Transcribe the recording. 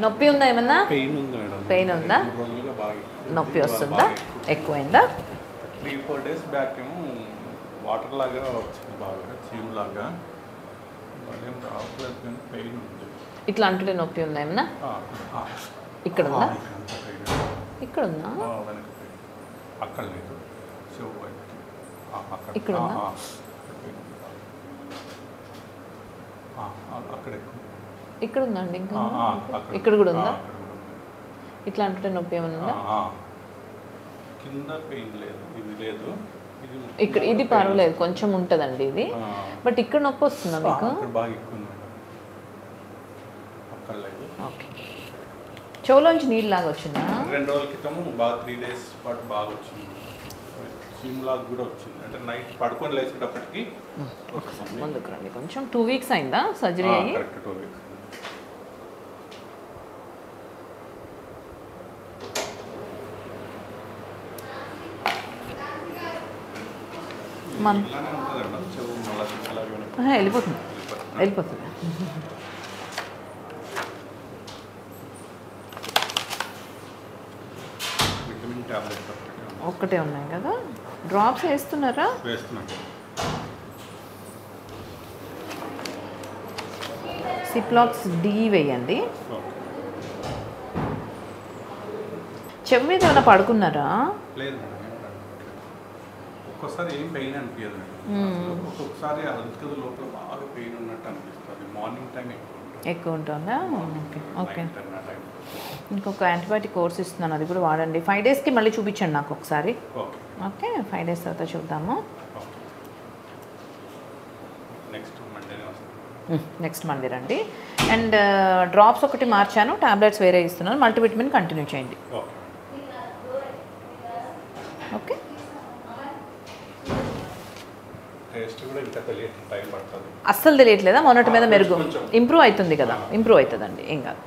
నొప్పి ఉందా ఏమన్నా? పెయిన్ ఉంది మేడం. పెయిన్ ఉందా? నొప్పి వస్తుందా? ఎక్కువైందా? 3-4 days బ్యాక్ ఏమో వాటర్ లాగా వచ్చింది, బాగా చీమ్ లాగా. ఏం రావట్లేదు కానీ పెయిన్ ఉంది. ఇట్లా అంటుంటే నొప్పి ఉందా ఏమన్నా? ఇక్కడ ఉందా? ఇక్కడ ఉందా? అక్కడ లేదు, ఇక్కడ ఉందా? అక్కడ ఇక్కడ ఉందండి. ఇంకా ఇక్కడ కూడా ఉందా? ఇట్లా అంటుంటే నొప్పి ఏమన్నా ఉందా? కింద పెయిన్ లేదు, ఇది లేదు. ఇక్కడ ఇది పర్వాలేదు, కొంచెం ఉంటుందండి ఇది. బట్ ఇక్కడ నొప్పి వస్తుందా మీకు? బాగా ఎక్కువ ఉంది. అక్కడ లేదు. ఓకే. చెవులోంచి నీళ్ళు లాగా వచ్చిందా? 2 రోజుల క్రితం బాగా 3 days పాటు బాగా వచ్చింది. చీమ్ లాగా కూడా వచ్చింది. అంటే నైట్ పడుకొని లేచేటప్పటికి ముందుకు రండి. కొంచెం 2 weeks అయిందా సర్జరీ అయ్యి? Correct 2 weeks. వెళ్ళిపోతుంది, వెళ్ళిపోతుంది. ఒక్కటే ఉన్నాయి కదా? డ్రాప్స్ వేస్తున్నారా? సిప్లాక్స్ డి వేయండి. చెవి మీద ఏమైనా పడుకున్నారా? లేదు, ఒక్కోసారి ఏం పెయిన్ అనిపించదు. ఒక్కొక్కసారి అదుపుది లోపల బాగా పెయిన్ ఉన్నట్టు అనిపిస్తుంది. మార్నింగ్ టైం ఎక్కువ ఉంటుందా? Okay okay. ఇంకొక యాంటీబయాటిక్ కోర్స్ ఇస్తున్నాను, అది కూడా వాడండి. 5 daysకి మళ్ళీ చూపించండి నాకు ఒకసారి. ఓకే, 5 days తర్వాత చూద్దాము. నెక్స్ట్ మండే రండి. అండ్ డ్రాప్స్ ఒకటి మార్చాను, టాబ్లెట్స్ వేరే ఇస్తున్నాను. మల్టీవిటమిన్ కంటిన్యూ చేయండి. ఓకే. అస్సలు తెలియట్లేదా? మొన్నటి మీద మెరుగు ఇంప్రూవ్ అవుతుంది కదా? ఇంప్రూవ్ అవుతుందండి, ఏం కాదు.